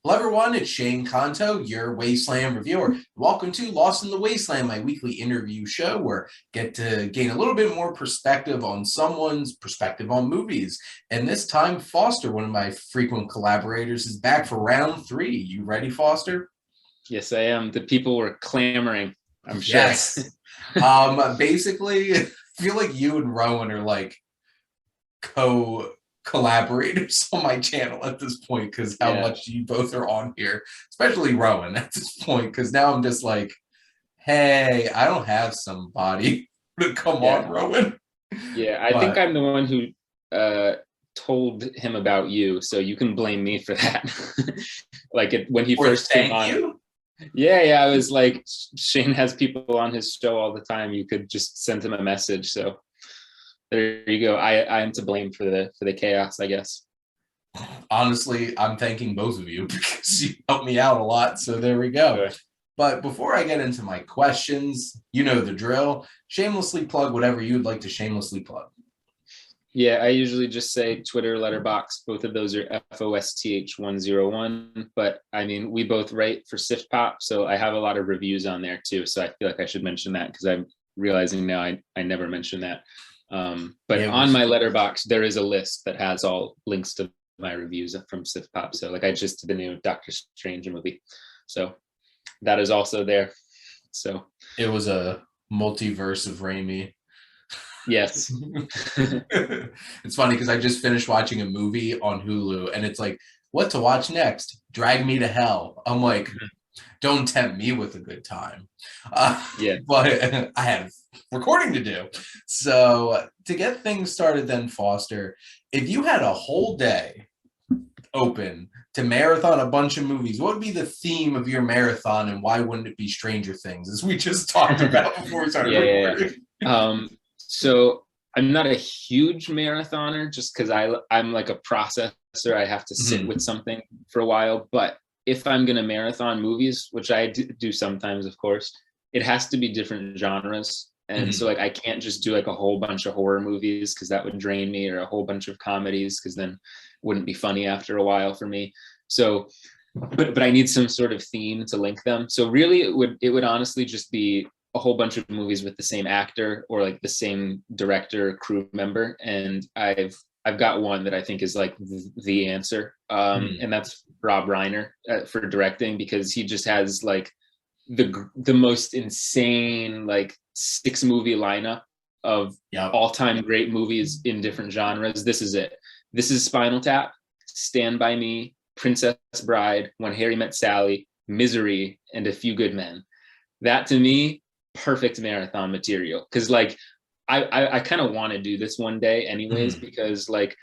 Hello, everyone. It's Shane Kanto, your Wasteland Reviewer. Welcome to Lost in the Wasteland, my weekly interview show where I get to gain a little bit more perspective on someone's perspective on movies. And this time, Foster, one of my frequent collaborators, is back for round three. You ready, Foster? Yes, I am. The people were clamoring, I'm sure. Yes. Basically, I feel like you and Rowan are like co collaborators on my channel at this point because how Yeah, much you both are on here, especially Rowan at this point. Because now I'm just like, hey, I don't have somebody to come on, yeah, Rowan. yeah. I think But I'm the one who told him about you, so you can blame me for that. When he or first came thank on. you. Yeah. I was like, Shane has people on his show all the time. You could just send him a message. So there you go. I am to blame for the chaos, I guess. Honestly, I'm thanking both of you because you helped me out a lot. So there we go. Sure. But before I get into my questions, you know the drill. Shamelessly plug whatever you'd like to shamelessly plug. Yeah, I usually just say Twitter, Letterbox. Both of those are FOSTH101. But I mean, we both write for SiftPop, so I have a lot of reviews on there too. So I feel like I should mention that because I'm realizing now I never mentioned that. But Yeah, on my Letterbox, there is a list that has all links to my reviews from SiftPop. So like I just did the new Doctor Strange movie, so that is also there. So it was a multiverse of Raimi. yes. It's funny because I just finished watching a movie on Hulu and it's like, what to watch next? Drag Me to Hell. I'm like, don't tempt me with a good time. Yeah. But I have recording to do. So to get things started, then, Foster, if you had a whole day open to marathon a bunch of movies, what would be the theme of your marathon and why wouldn't it be Stranger Things, as we just talked about before we started Yeah. recording? So I'm not a huge marathoner just because I'm like a processor. I have to sit Mhm. with something for a while. But if I'm gonna marathon movies, which I do sometimes, of course, it has to be different genres. And so Mhm. like I can't just do like a whole bunch of horror movies because that would drain me, or a whole bunch of comedies because then it wouldn't be funny after a while for me. So but I need some sort of theme to link them. So really it would honestly just be a whole bunch of movies with the same actor or like the same director, crew member. And I've got one that I think is like the answer. Mhm. And that's Rob Reiner for directing, because he just has like the most insane like 6 movie lineup of Yep. all-time great movies in different genres. This is it. This is Spinal Tap, Stand By Me, Princess Bride, When Harry Met Sally, Misery, and A Few Good Men. That to me, perfect marathon material. Because like I kind of want to do this one day anyways, Mhm. because like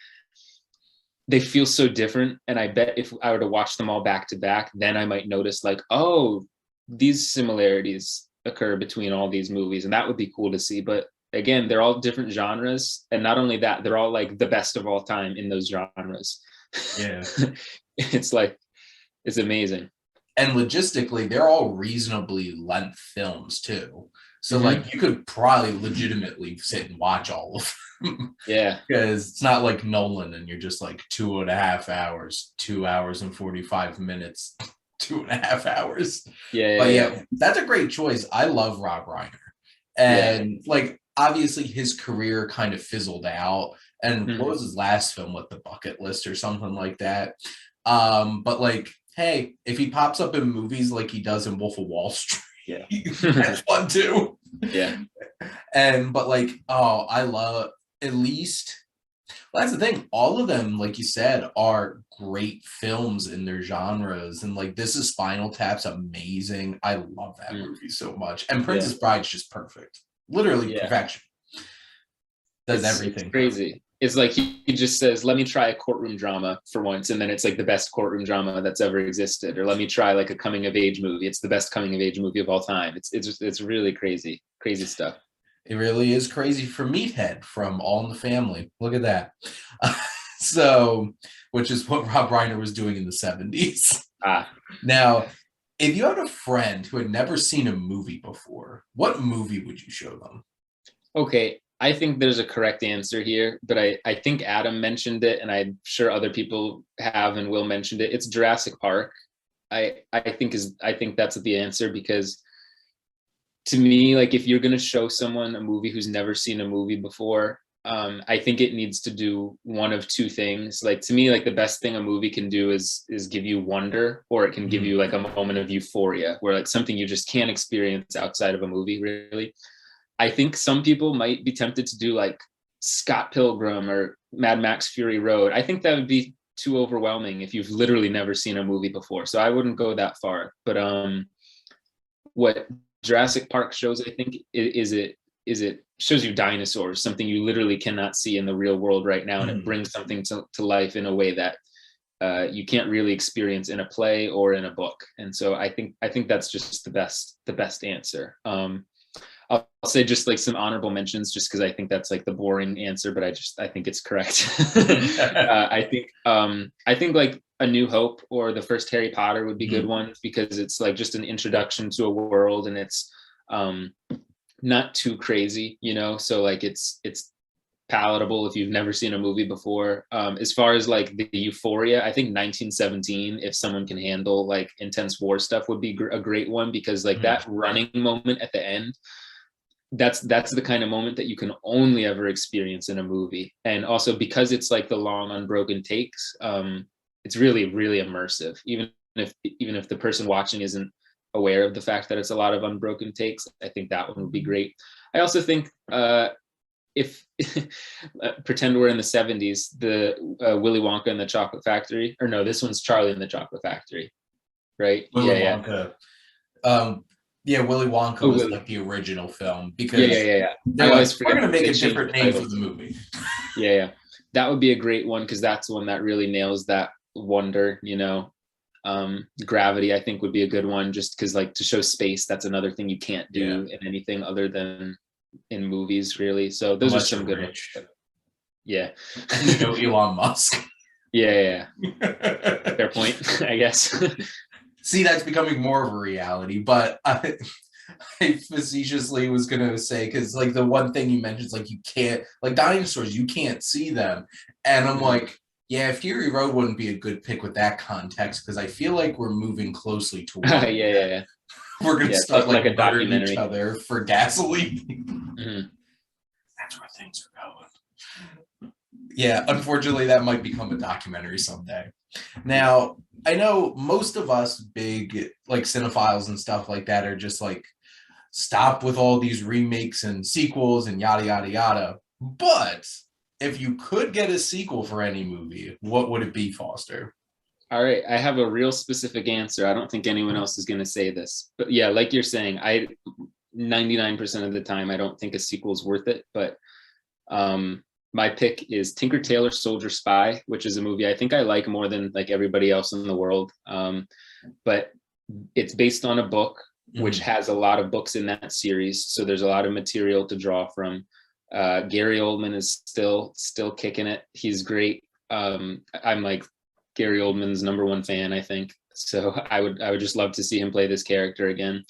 they feel so different. And I bet if I were to watch them all back to back, then I might notice like, oh, these similarities occur between all these movies. And that would be cool to see. But again, they're all different genres. And not only that, they're all like the best of all time in those genres. Yeah. It's like, it's amazing. And logistically, they're all reasonably length films too. So Mm-hmm. like you could probably legitimately sit and watch all of them. Yeah. Because it's not like Nolan and you're just like 2.5 hours, 2 hours and 45 minutes, 2.5 hours. Yeah. Yeah. But Yeah. yeah, that's a great choice. I love Rob Reiner. Yeah. And like obviously his career kind of fizzled out. And what Mm-hmm. was his last film, with The Bucket List or something like that? But like, hey, if he pops up in movies like he does in Wolf of Wall Street, Yeah. that's fun too. Yeah. And but like, oh, I love at least, well, that's the thing. All of them, like you said, are great films in their genres. And like this is Spinal Tap's amazing. I love that Mm. movie so much. And Yeah. Princess Bride's just perfect. Literally Yeah. perfection. Does It's everything perfect. crazy. It's like he just says, "Let me try a courtroom drama for once," and then it's like the best courtroom drama that's ever existed. Or let me try like a coming of age movie. It's the best coming of age movie of all time. It's really crazy, crazy stuff. It really is crazy for Meathead from All in the Family. Look at that. So, which is what Rob Reiner was doing in the 70s. Ah, Now, if you had a friend who had never seen a movie before, what movie would you show them? okay. I think there's a correct answer here, but I think Adam mentioned it, and I'm sure other people have and will mention it. It's Jurassic Park. I think that's the answer, because to me, like, if you're gonna show someone a movie who's never seen a movie before, I think it needs to do one of two things. Like, to me, like, the best thing a movie can do is give you wonder, or it can give you like a moment of euphoria, where like something you just can't experience outside of a movie, really. I think some people might be tempted to do like Scott Pilgrim or Mad Max Fury Road. I think that would be too overwhelming if you've literally never seen a movie before. So I wouldn't go that far. But what Jurassic Park shows, I think, is it shows you dinosaurs, something you literally cannot see in the real world right now, and it brings something to life in a way that you can't really experience in a play or in a book. And so I think that's just the best answer. I'll say just like some honorable mentions, just because I think that's like the boring answer, but I think it's correct. I think like A New Hope or the first Harry Potter would be good ones, because it's like just an introduction to a world, and it's not too crazy, so like it's palatable if you've never seen a movie before. As far as like the euphoria, I think 1917, if someone can handle like intense war stuff, would be a great one, because like that running moment at the end, that's the kind of moment that you can only ever experience in a movie. And also because it's like the long unbroken takes, it's really, really immersive, even if the person watching isn't aware of the fact that it's a lot of unbroken takes. I think that one would be great. I also think if pretend we're in the 70s, the Willy Wonka and the Chocolate Factory, or no, this one's Charlie and the Chocolate Factory, right? Willy Wonka. Willy Wonka was Willy. Like the original film, because I always forget we're going to make a different name for the movie. Yeah, that would be a great one, because that's the one that really nails that wonder. Gravity, I think, would be a good one, just because like to show space, that's another thing you can't do in anything other than in movies, really. So those are some good ones. Yeah. Elon Musk. Yeah. Fair point, I guess. See, that's becoming more of a reality, but I facetiously was going to say, because like the one thing you mentioned is like you can't, like dinosaurs, you can't see them. And I'm like, yeah, Fury Road wouldn't be a good pick with that context, because I feel like we're moving closely toward yeah. We're going to start like a documentary each other for gasoline. That's where things are going. Yeah, unfortunately, that might become a documentary someday. Now, I know most of us big like cinephiles and stuff like that are just like, stop with all these remakes and sequels and yada, yada, yada. But if you could get a sequel for any movie, what would it be, Foster? All right, I have a real specific answer. I don't think anyone else is going to say this, but yeah, like you're saying, 99% of the time, I don't think a sequel is worth it. But my pick is Tinker Tailor Soldier Spy, which is a movie I think I like more than like everybody else in the world. But it's based on a book, which has a lot of books in that series, so there's a lot of material to draw from. Gary Oldman is still kicking it. He's great. I'm like Gary Oldman's #1 fan, I think. So I would just love to see him play this character again.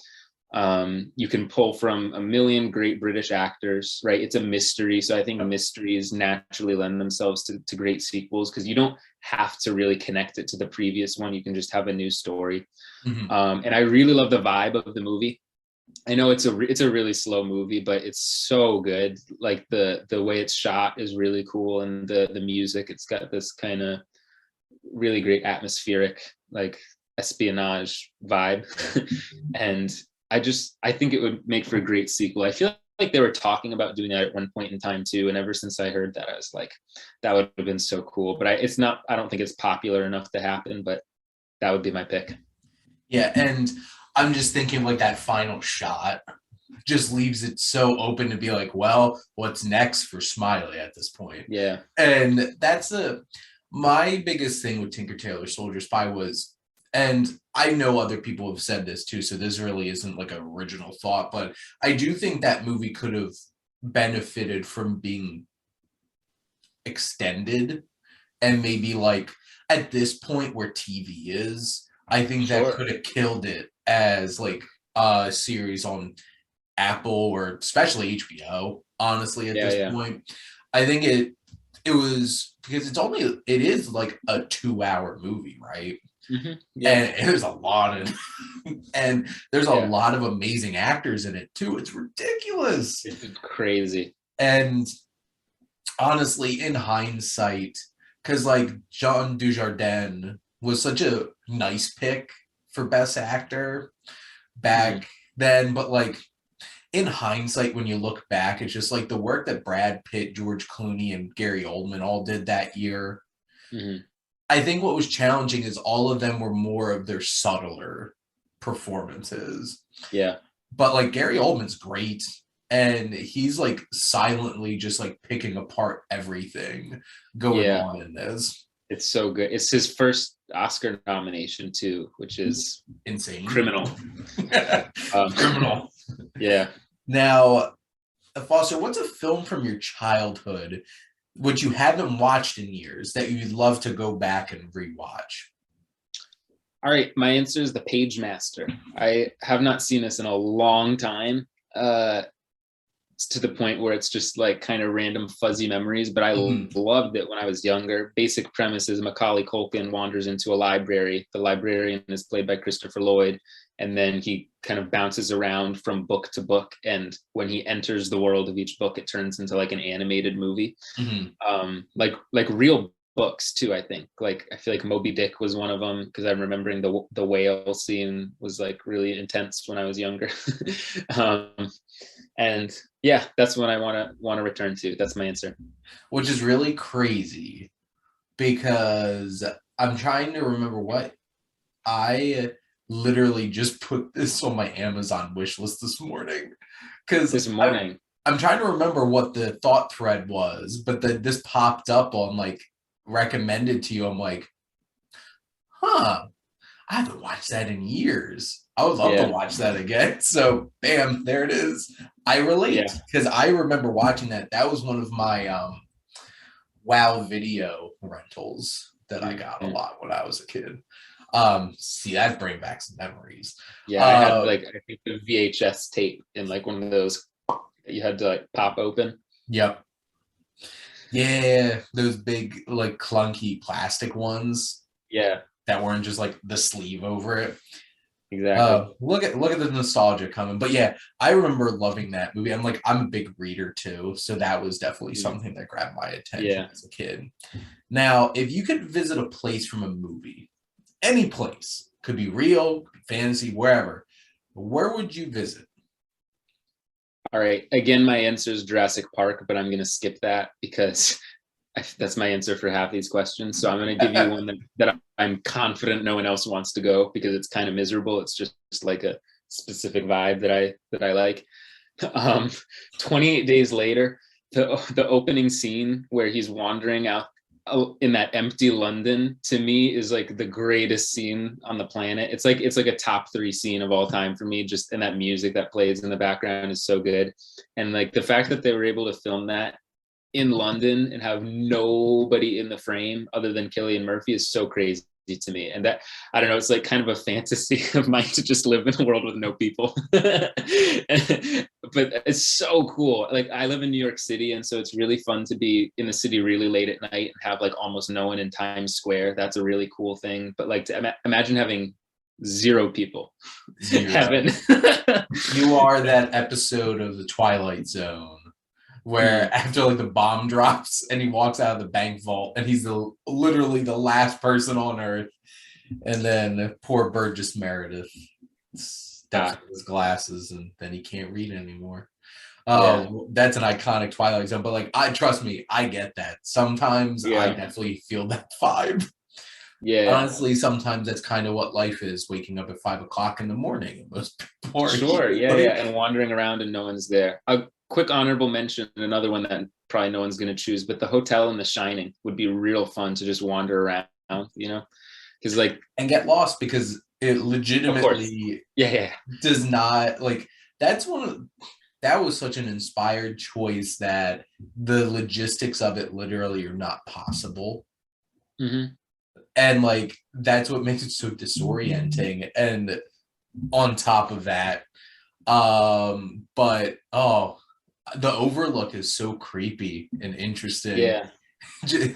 You can pull from a million great British actors, right? It's a mystery, so I think mysteries naturally lend themselves to great sequels, because you don't have to really connect it to the previous one. You can just have a new story. And I really love the vibe of the movie. I know it's a really slow movie, but it's so good. Like the way it's shot is really cool, and the music, it's got this kind of really great atmospheric, like espionage vibe. And I think it would make for a great sequel. I feel like they were talking about doing that at one point in time too, and ever since I heard that, I was like, that would have been so cool. But I don't think it's popular enough to happen, but that would be my pick. Yeah, and I'm just thinking like that final shot just leaves it so open to be like, well, what's next for Smiley at this point? Yeah. And that's my biggest thing with Tinker Tailor Soldier Spy was, and I know other people have said this too, so this really isn't like an original thought, but I do think that movie could have benefited from being extended, and maybe like at this point where TV is, I think that could have killed it as like a series on Apple or especially HBO, honestly, at Yeah, this yeah. point. I think it was because it is like a 2 hour movie, right? Yeah, And there's a lot of and there's a yeah. lot of amazing actors in it too. It's ridiculous. It's crazy. And honestly, in hindsight, because like John Dujardin was such a nice pick for Best Actor Hmm. back then, but like in hindsight, when you look back, it's just like the work that Brad Pitt, George Clooney, and Gary Oldman all did that year. Hmm. I think what was challenging is all of them were more of their subtler performances. Yeah, But like Gary Oldman's great. And he's like silently just like picking apart everything going yeah. on in this. It's so good. It's his first Oscar nomination too, which is Insane. criminal. Criminal. Yeah. Now, Foster, what's a film from your childhood which you haven't watched in years that you'd love to go back and rewatch? All right, my answer is The Pagemaster. I have not seen this in a long time. It's to the point where it's just like kind of random fuzzy memories, but I loved it when I was younger. Basic premise is Macaulay Culkin wanders into a library. The librarian is played by Christopher Lloyd, and then he kind of bounces around from book to book. And when he enters the world of each book, it turns into like an animated movie, like real books too. I think like I feel like Moby Dick was one of them because I'm remembering the whale scene was like really intense when I was younger. And yeah, that's what I want to return to. That's my answer. Which is really crazy because I'm trying to remember what I literally just put this on my Amazon wish list this morning because This morning. I'm trying to remember what the thought thread was, but this popped up on like recommended to you. I'm like, huh, I haven't watched that in years. I would love to Yeah. watch that again. So, bam, there it is. I relate because I remember watching that. That was one of my Wow video rentals that I got a lot when I was a kid. See, that bring back some memories. Yeah, I had like I think the VHS tape in like one of those that you had to like pop open. Yep. Yeah, those big like clunky plastic ones. Yeah, That weren't just like the sleeve over it. exactly. Look at the nostalgia coming. But yeah, I remember loving that movie. I'm a big reader too, so that was definitely something that grabbed my attention as a kid. Now, if you could visit a place from a movie, any place, could be real, could be fantasy, wherever, where would you visit? All right. Again, my answer is Jurassic Park, but I'm going to skip that because that's my answer for half these questions. So I'm going to give you one that I'm confident no one else wants to go because it's kind of miserable. It's just like a specific vibe that I like. 28 days later, the opening scene where he's wandering out in that empty London, to me, is like the greatest scene on the planet. It's like a top 3 scene of all time for me. Just and that music that plays in the background is so good, and like the fact that they were able to film that in London and have nobody in the frame other than Cillian Murphy is so crazy to me. And that, I don't know, it's like kind of a fantasy of mine to just live in a world with no people. But it's so cool. Like I live in New York City, and so it's really fun to be in the city really late at night and have like almost no one in Times Square. That's a really cool thing. But like to imagine having 0 people. Heaven. You are that episode of The Twilight Zone where after like the bomb drops and he walks out of the bank vault and he's literally the last person on earth, and then poor Burgess Meredith steps with his glasses and then he can't read anymore. That's an iconic Twilight Zone, but like trust me, I get that. Sometimes I definitely feel that vibe. Honestly, sometimes that's kind of what life is, waking up at 5 o'clock in the morning. Most people are Sure. And wandering around and no one's there. A quick honorable mention, another one that probably no one's going to choose, but the hotel in The Shining would be real fun to just wander around, because like and get lost because it legitimately does not like that was such an inspired choice that the logistics of it literally are not possible. And like that's what makes it so disorienting. And on top of that, But oh, the Overlook is so creepy and interesting. Yeah.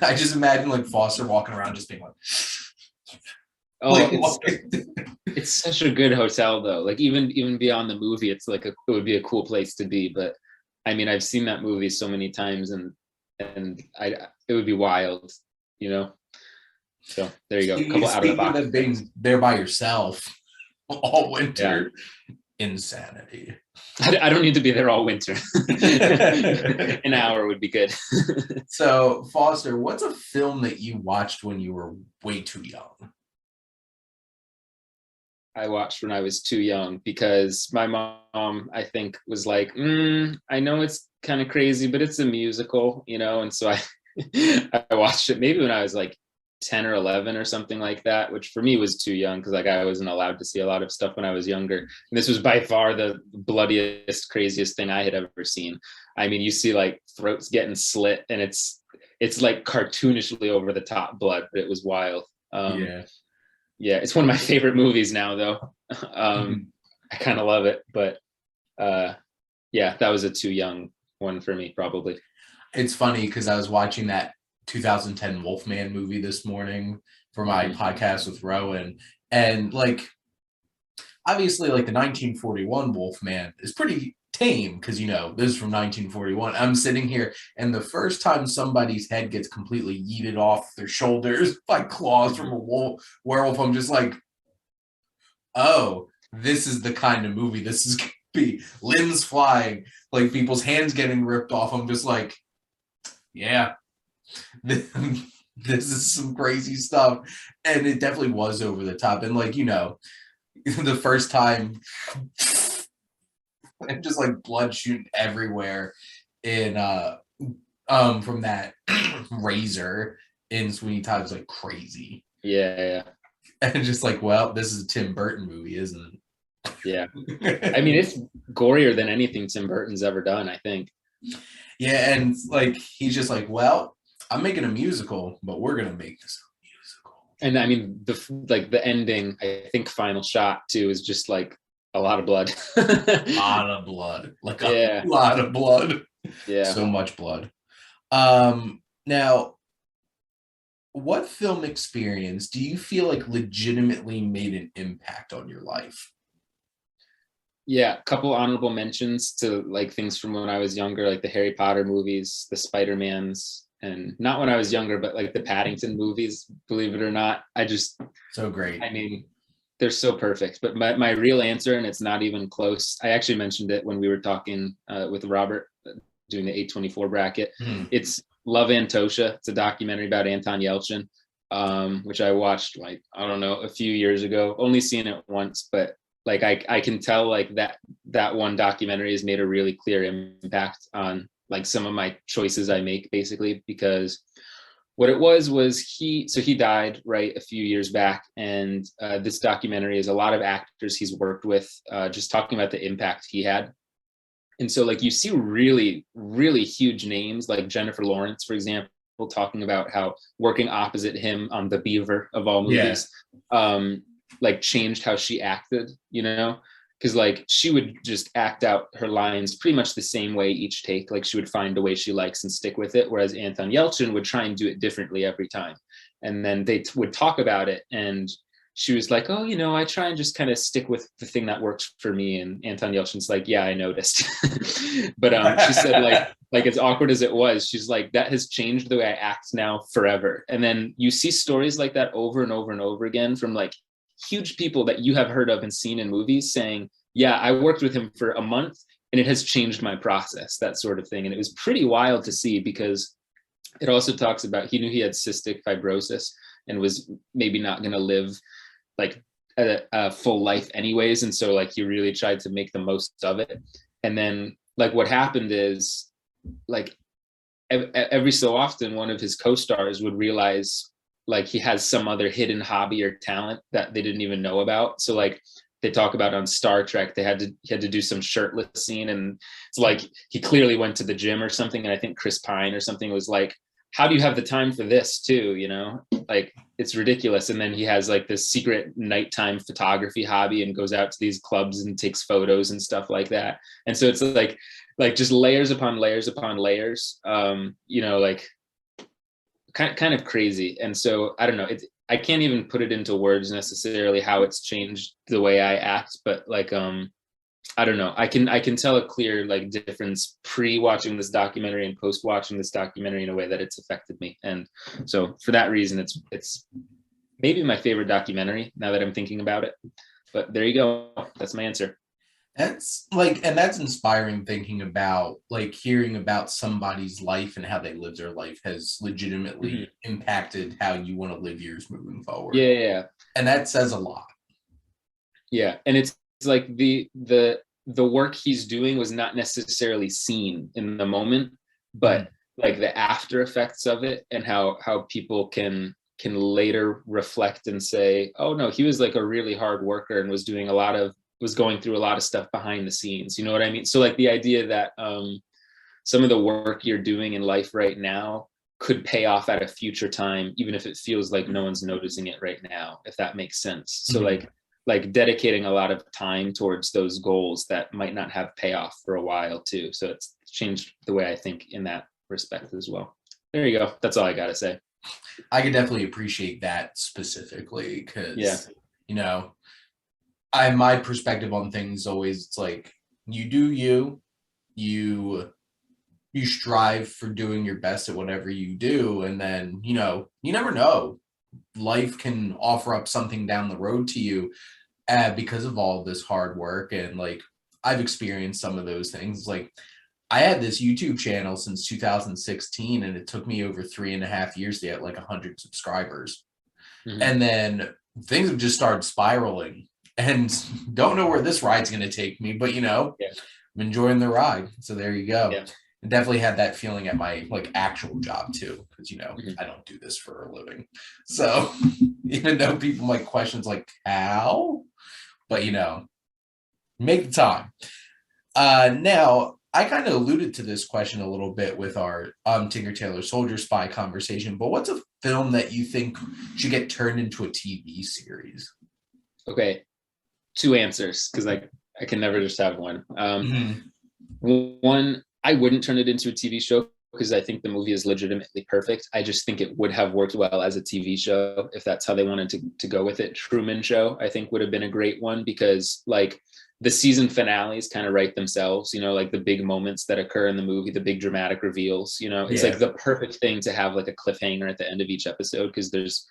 I just imagine like Foster walking around just being like, Oh, like it's such a good hotel though. Like even beyond the movie, it's like it would be a cool place to be. But I mean, I've seen that movie so many times, and it would be wild, you know. So there you go, a couple out of the speaking box of things. being there by yourself all Yeah, winter, insanity. I don't need to be there all winter. An hour would be good. So, Foster, what's a film that you watched when you were way too young? I watched when I was too young because my mom, I think, was like, I know it's kind of crazy, but it's a musical, you know? And so I I watched it maybe when I was like 10 or 11 or something like that, which for me was too young because like I wasn't allowed to see a lot of stuff when I was younger. And this was by far the bloodiest, craziest thing I had ever seen. I mean, you see like throats getting slit and it's like cartoonishly over the top blood, but it was wild. Yeah. Yeah, it's one of my favorite movies now, though. I kind of love it, but yeah, that was a too young one for me, probably. It's funny because I was watching that 2010 Wolfman movie this morning for my Mhm. podcast with Rowan. And like, obviously, like the 1941 Wolfman is pretty tame because, you know, this is from 1941. I'm sitting here, and the first time somebody's head gets completely yeeted off their shoulders by claws from a werewolf, I'm just like, oh, this is the kind of movie this is going to be. Limbs flying, like people's hands getting ripped off. I'm just like, yeah, this is some crazy stuff. And it definitely was over the top. And like, you know, the first time and just like blood shooting everywhere in from that razor in Sweeney Todd was like crazy. Yeah, yeah, And just like, well, this is a Tim Burton movie, isn't yeah. I it? mean, it's gorier than anything Tim Burton's ever done, I think. Yeah, and like he's just like, well, I'm making a musical, but we're gonna make this a musical. And I mean, the ending, I think, final shot too is just like a lot of blood. A lot of blood, like a Yeah, lot of blood, yeah. so much blood. Now, what film experience do you feel like legitimately made an impact on your life? Yeah, a couple honorable mentions to like things from when I was younger, like the Harry Potter movies, the Spider-Mans, and not when I was younger, but like the Paddington movies, believe it or not. So great. I mean, they're so perfect. But my real answer, and it's not even close, I actually mentioned it when we were talking with Robert doing the 824 bracket. It's Love Antosha. It's a documentary about Anton Yelchin, which I watched like, I don't know, a few years ago, only seen it once, but like I can tell like that one documentary has made a really clear impact on like some of my choices I make basically, because what it was he died right a few years back, and this documentary is a lot of actors he's worked with, just talking about the impact he had. And so like you see really really huge names like Jennifer Lawrence, for example, talking about how working opposite him on The Beaver of all Yeah. movies like changed how she acted, you know, because like she would just act out her lines pretty much the same way each take. Like she would find a way she likes and stick with it, whereas Anton Yelchin would try and do it differently every time. And then they would talk about it, and she was like, oh, you know, I try and just kind of stick with the thing that works for me. And Anton Yelchin's like, yeah, I noticed. But she said like as awkward as it was, she's like, that has changed the way I act now forever. And then you see stories like that over and over and over again from like huge people that you have heard of and seen in movies saying, yeah, I worked with him for a month and it has changed my process, that sort of thing. And it was pretty wild to see, because it also talks about he knew he had cystic fibrosis and was maybe not going to live like a full life anyways. And so like he really tried to make the most of it. And then like what happened is like every so often one of his co-stars would realize like he has some other hidden hobby or talent that they didn't even know about. So like they talk about on Star Trek, he had to do some shirtless scene, and it's like he clearly went to the gym or something. And I think Chris Pine or something was like, how do you have the time for this too, you know? Like, it's ridiculous. And then he has like this secret nighttime photography hobby and goes out to these clubs and takes photos and stuff like that. And so it's like just layers upon layers upon layers, you know, like kind of crazy. And so I don't know, I can't even put it into words necessarily how it's changed the way I act, but like I don't know, I can tell a clear like difference pre-watching this documentary and post-watching this documentary in a way that it's affected me. And so for that reason, it's maybe my favorite documentary now that I'm thinking about it. But there you go, that's my answer. That's like, and that's inspiring, thinking about like hearing about somebody's life and how they live their life has legitimately impacted how you want to live yours moving forward. Yeah. And that says a lot. Yeah. And it's like the work he's doing was not necessarily seen in the moment, but like the after effects of it, and how people can later reflect and say, oh no, he was like a really hard worker and was going through a lot of stuff behind the scenes. You know what I mean? So like the idea that some of the work you're doing in life right now could pay off at a future time, even if it feels like no one's noticing it right now, if that makes sense. So like dedicating a lot of time towards those goals that might not have payoff for a while too. So it's changed the way I think in that respect as well. There you go. That's all I got to say. I can definitely appreciate that specifically because, you know, my perspective on things always, it's like you do you strive for doing your best at whatever you do, and then, you know, you never know, life can offer up something down the road to you because of all this hard work. And like I've experienced some of those things. Like I had this YouTube channel since 2016, and it took me over 3.5 years to get like 100 subscribers. And then things have just started spiraling, and don't know where this ride's going to take me, but you know, I'm enjoying the ride. So there you go. I definitely had that feeling at my like actual job too, because, you know, I don't do this for a living. So even though people might question like how, but you know, make the time. Now I kind of alluded to this question a little bit with our Tinker Tailor Soldier Spy conversation, but what's a film that you think should get turned into a TV series? Okay, 2 answers, because I can never just have one. One, I wouldn't turn it into a TV show because I think the movie is legitimately perfect. I just think it would have worked well as a TV show if that's how they wanted to go with it. Truman Show, I think, would have been a great one because like the season finales kind of write themselves, you know, like the big moments that occur in the movie, the big dramatic reveals, you know, it's like the perfect thing to have like a cliffhanger at the end of each episode, because there's,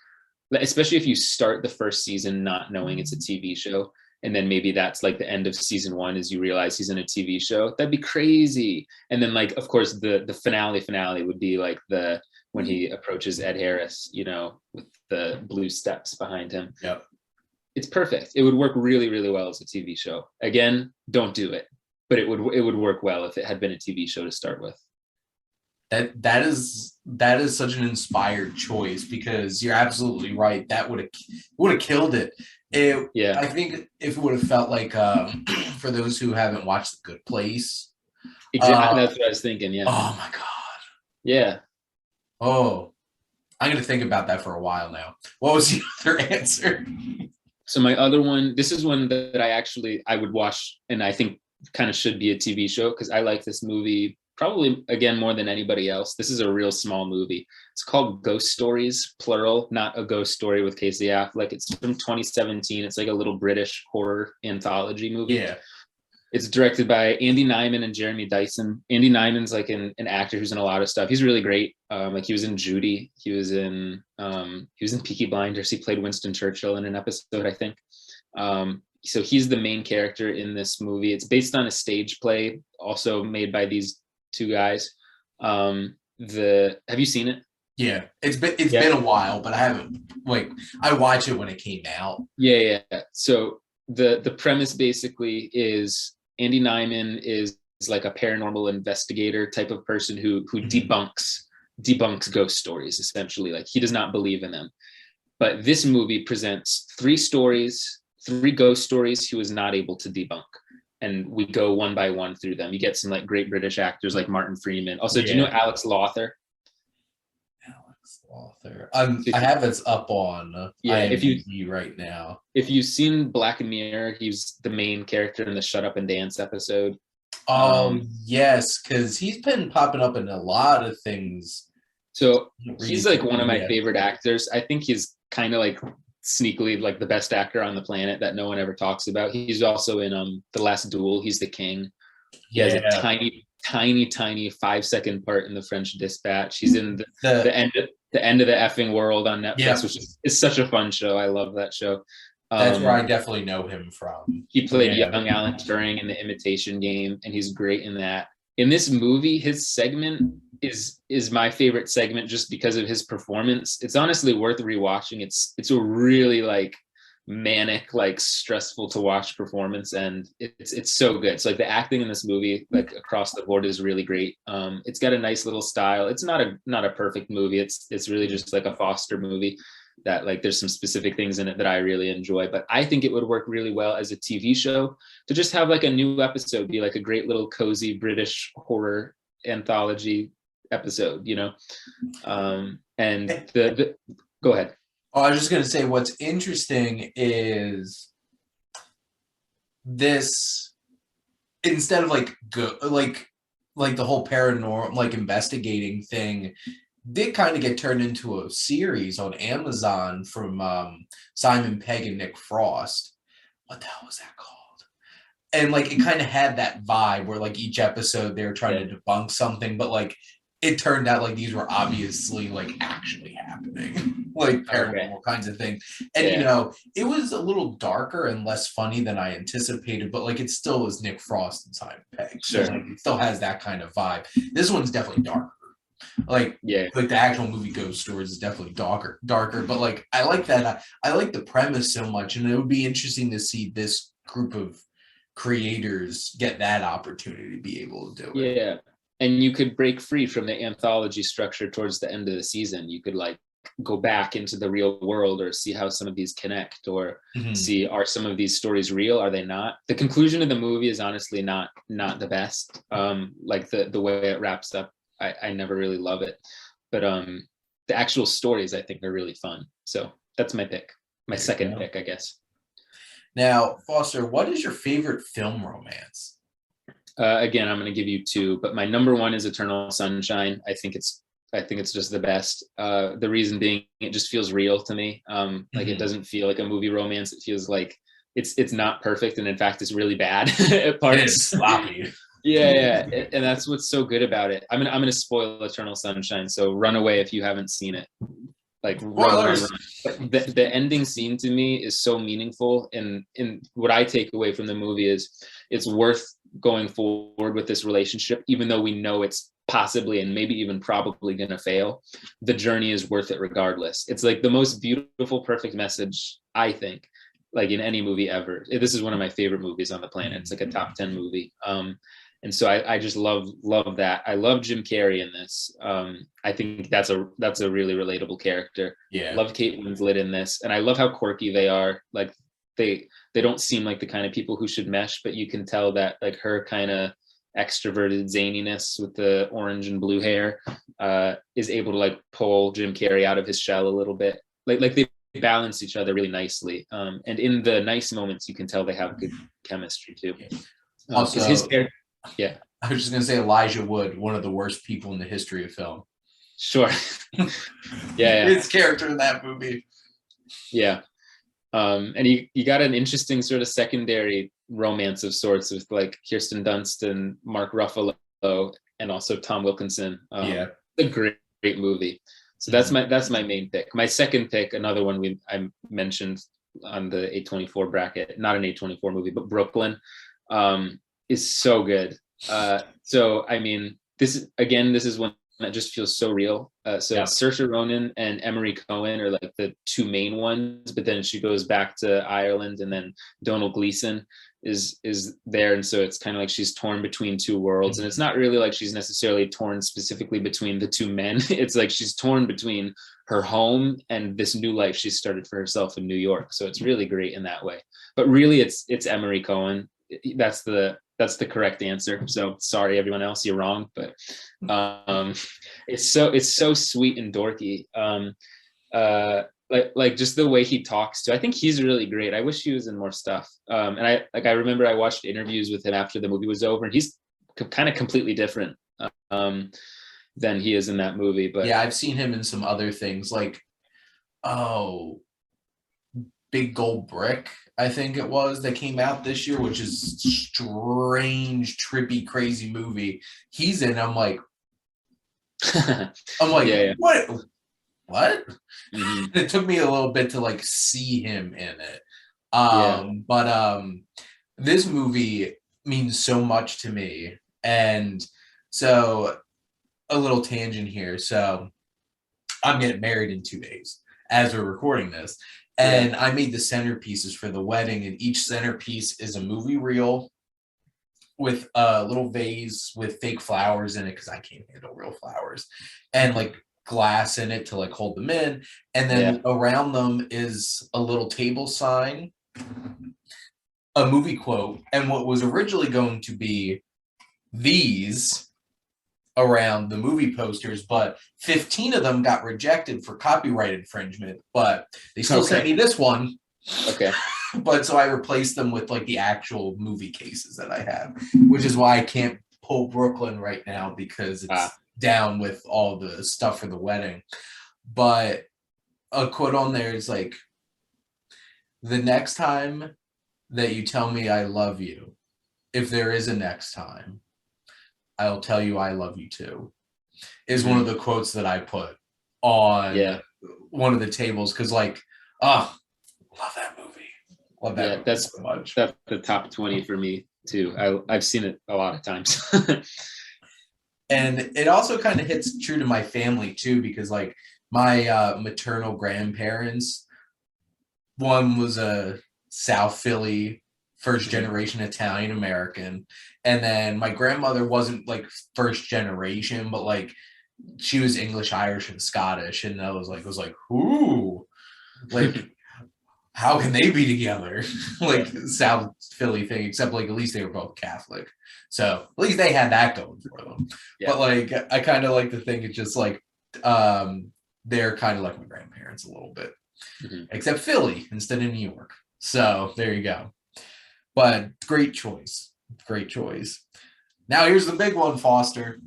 especially if you start the first season not knowing it's a TV show, and then maybe that's like the end of season 1 is you realize he's in a TV show, that'd be crazy. And then like, of course, the finale would be like when he approaches Ed Harris, you know, with the blue steps behind him. Yep. It's perfect. It would work really, really well as a TV show. Again, don't do it, but it would work well if it had been a TV show to start with. That is such an inspired choice, because you're absolutely right. That would have killed it. I think if it would have felt like for those who haven't watched The Good Place. Exactly, that's what I was thinking. Yeah. Oh my God. Yeah. Oh, I'm gonna think about that for a while now. What was the other answer? So my other one, this is one that I would watch, and I think kind of should be a TV show because I like this movie probably, again, more than anybody else. This is a real small movie. It's called Ghost Stories, plural, not A Ghost Story with Casey Affleck. It's from 2017. It's like a little British horror anthology movie. Yeah. It's directed by Andy Nyman and Jeremy Dyson. Andy Nyman's like an actor who's in a lot of stuff. He's really great. Like he was in Judy. He was in Peaky Blinders. He played Winston Churchill in an episode, I think. So he's the main character in this movie. It's based on a stage play, also made by these 2 guys. Have you seen it? Yeah, it's been a while, but I haven't. Like, I watched it when it came out. Yeah. So the premise basically is Andy Nyman is like a paranormal investigator type of person who debunks ghost stories, essentially. Like he does not believe in them. But this movie presents 3 ghost stories he was not able to debunk. And we go one by one through them. You get some like great British actors like Martin Freeman. Also, do you know Alex Lawther? author. So I have it up on yeah, IMDb right now. if you've seen Black Mirror, he's the main character in the Shut Up and Dance episode. Oh yes, because he's been popping up in a lot of things. So he's like one of my Yeah. favorite actors. I think he's kind of like sneakily like the best actor on the planet that no one ever talks about. He's also in The Last Duel. He's the king. He has a tiny 5-second part in The French Dispatch. He's in the end of the effing world on Netflix, which is such a fun show. I love that show. That's where I definitely know him from. He played young Alan Turing in The Imitation Game, and he's great in that. In this movie, his segment is my favorite segment just because of his performance. It's honestly worth rewatching. It's a really like manic, like stressful to watch performance, and it's so good. So like the acting in this movie, like across the board, is really great. It's got a nice little style. It's not a perfect movie. It's really just like a Foster movie that like there's some specific things in it that I really enjoy, but I think it would work really well as a TV show to just have like a new episode be like a great little cozy British horror anthology episode, you know. And the go ahead. Oh, I was just gonna say what's interesting is this, instead of like the whole paranormal like investigating thing did kind of get turned into a series on Amazon from Simon Pegg and Nick Frost. What the hell was that called? And like it kind of had that vibe where like each episode they were trying to debunk something, but like it turned out like these were obviously like actually happening, like paranormal kinds of things. And you know, it was a little darker and less funny than I anticipated, but like it still was Nick Frost and Simon Pegg. So like it still has that kind of vibe. This one's definitely darker. Like the actual movie Ghost Stories is definitely darker, but like I like that. I like the premise so much, and it would be interesting to see this group of creators get that opportunity to be able to do it. Yeah, and you could break free from the anthology structure towards the end of the season. You could like go back into the real world or see how some of these connect, or see, are some of these stories real, are they not? The conclusion of the movie is honestly not the best. Like the way it wraps up, I never really love it, but the actual stories I think are really fun. So that's my pick, my second pick, I guess. Now, Foster, what is your favorite film romance? Again, I'm going to give you two, but my number one is Eternal Sunshine. I think it's just the best. The reason being, it just feels real to me. Like it doesn't feel like a movie romance. It feels like it's not perfect, and in fact, it's really bad at parts. It's sloppy. Yeah, and that's what's so good about it. I'm gonna spoil Eternal Sunshine, so run away if you haven't seen it. Like run. But the ending scene to me is so meaningful, and what I take away from the movie is it's worth going forward with this relationship, even though we know it's possibly and maybe even probably gonna fail. The journey is worth it regardless. It's like the most beautiful, perfect message, I think, like in any movie ever. This is one of my favorite movies on the planet. It's like a top 10 movie. And so I just love that. I love Jim Carrey in this. I think that's a really relatable character. Yeah. Love Kate Winslet in this, and I love how quirky they are. Like they don't seem like the kind of people who should mesh, but you can tell that like her kind of extroverted zaniness with the orange and blue hair is able to like pull Jim Carrey out of his shell a little bit. Like they balance each other really nicely. And in the nice moments, you can tell they have good chemistry too. Also, his character. Yeah, I was just gonna say Elijah Wood, one of the worst people in the history of film. Sure. yeah. His character in that movie. Yeah. And you got an interesting sort of secondary romance of sorts with like Kirsten Dunst and Mark Ruffalo and also Tom Wilkinson. A great movie. So that's my main pick. My second pick, another one I mentioned on the A24 bracket, not an A24 movie, but Brooklyn, is so good. So I mean, this is one that just feels so real. Saoirse Ronan and Emery Cohen are like the two main ones, but then she goes back to Ireland, and then Domhnall Gleeson is there, and so it's kind of like she's torn between two worlds. And it's not really like she's necessarily torn specifically between the two men. It's like she's torn between her home and this new life she started for herself in New York. So it's really great in that way. But really, it's Emery Cohen. That's the That's the correct answer. So sorry, everyone else, you're wrong. But it's so sweet and dorky. Like just the way he talks to. I think he's really great. I wish he was in more stuff. And I remember I watched interviews with him after the movie was over, and he's kind of completely different than he is in that movie. But yeah, I've seen him in some other things like Big Gold Brick, I think it was, that came out this year, which is strange, trippy, crazy movie. He's in. I'm like, yeah. what? Mm-hmm. It took me a little bit to like see him in it. Yeah. But this movie means so much to me. And so a little tangent here. So I'm getting married in 2 days as we're recording this. And I made the centerpieces for the wedding, and each centerpiece is a movie reel with a little vase with fake flowers in it because I can't handle real flowers, and like glass in it to like hold them in. And then around them is a little table sign, a movie quote, and what was originally going to be these around the movie posters, but 15 of them got rejected for copyright infringement, but they still sent me this one. Okay. But so I replaced them with like the actual movie cases that I have, which is why I can't pull Brooklyn right now because it's down with all the stuff for the wedding. But a quote on there is like, the next time that you tell me I love you, if there is a next time, I'll tell you I love you too, is one of the quotes that I put on one of the tables. Cause like, love that movie. Love that movie so much. That's the top 20 for me too. I've seen it a lot of times. And it also kind of hits true to my family too, because like my maternal grandparents, one was a South Philly first generation Italian American, and then my grandmother wasn't like first generation, but like she was English, Irish, and Scottish, and I was like, ooh, like how can they be together? Like South Philly thing, except like at least they were both Catholic, so at least they had that going for them. But like I kind of like to think it's just like they're kind of like my grandparents a little bit, except Philly instead of New York. So there you go. But great choice. Great choice. Now here's the big one, Foster.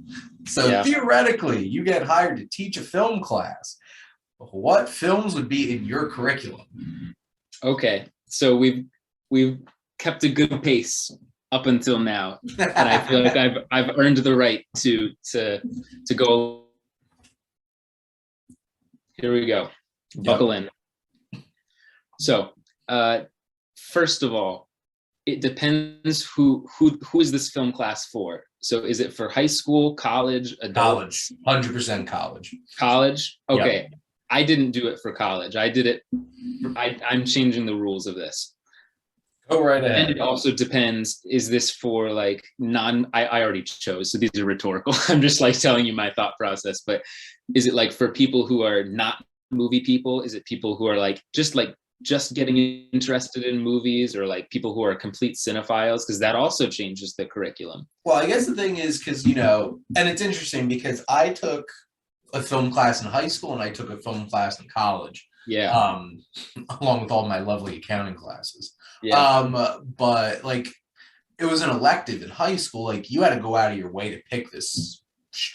So theoretically, you get hired to teach a film class. What films would be in your curriculum? Okay. So we've kept a good pace up until now. And I feel like I've earned the right to go. Here we go. Buckle in. So first of all, it depends who is this film class for. So is it for high school, college, adults? College, 100% college. College? Okay. Yep. I didn't do it for college. I did it. I'm changing the rules of this. Go right ahead. And it also depends, is this for like I already chose, so these are rhetorical. I'm just like telling you my thought process, but is it like for people who are not movie people? Is it people who are like just getting interested in movies, or like people who are complete cinephiles? Because that also changes the curriculum. Well, I guess the thing is, because, you know, and it's interesting because I took a film class in high school and I took a film class in college. Yeah. Along with all my lovely accounting classes. Yeah. But like it was an elective in high school. Like you had to go out of your way to pick this.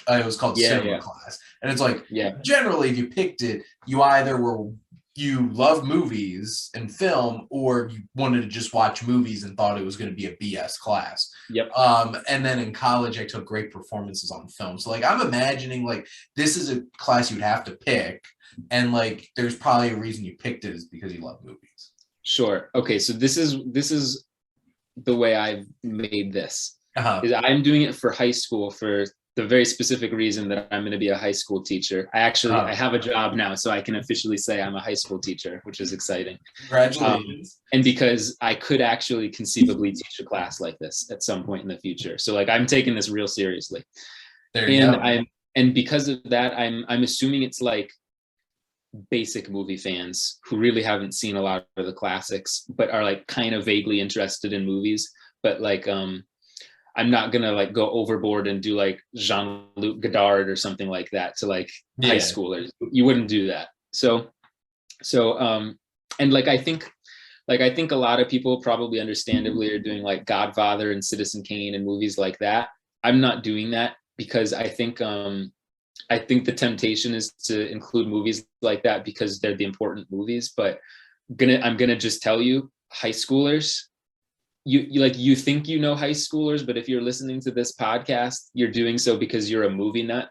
It was called cinema class. And it's like, generally if you picked it, you either you love movies and film, or you wanted to just watch movies and thought it was going to be a BS class. Yep. And then in college, I took great performances on film. So like, I'm imagining like this is a class you'd have to pick. And like, there's probably a reason you picked it is because you love movies. Sure. Okay. So this is the way I've made this. Is I'm doing it for high school for the very specific reason that I'm going to be a high school teacher. I have a job now, so I can officially say I'm a high school teacher, which is exciting. Congratulations. And because I could actually conceivably teach a class like this at some point in the future. So like I'm taking this real seriously. There you go. And because of that, I'm assuming it's like basic movie fans who really haven't seen a lot of the classics, but are like kind of vaguely interested in movies. But like I'm not gonna like go overboard and do like Jean-Luc Godard or something like that to like high schoolers. You wouldn't do that. So and like I think a lot of people probably understandably are doing like Godfather and Citizen Kane and movies like that. I'm not doing that because I think the temptation is to include movies like that because they're the important movies. But I'm gonna just tell you, high schoolers, you think you know high schoolers, but if you're listening to this podcast, you're doing so because you're a movie nut.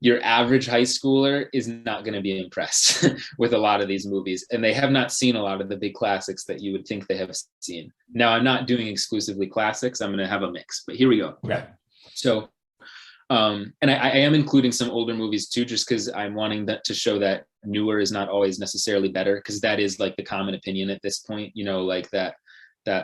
Your average high schooler is not going to be impressed with a lot of these movies, and they have not seen a lot of the big classics that you would think they have seen. Now, I'm not doing exclusively classics. I'm going to have a mix, but here we go. Okay. So, and I am including some older movies too, just because I'm wanting that to show that newer is not always necessarily better, because that is like the common opinion at this point, you know, like that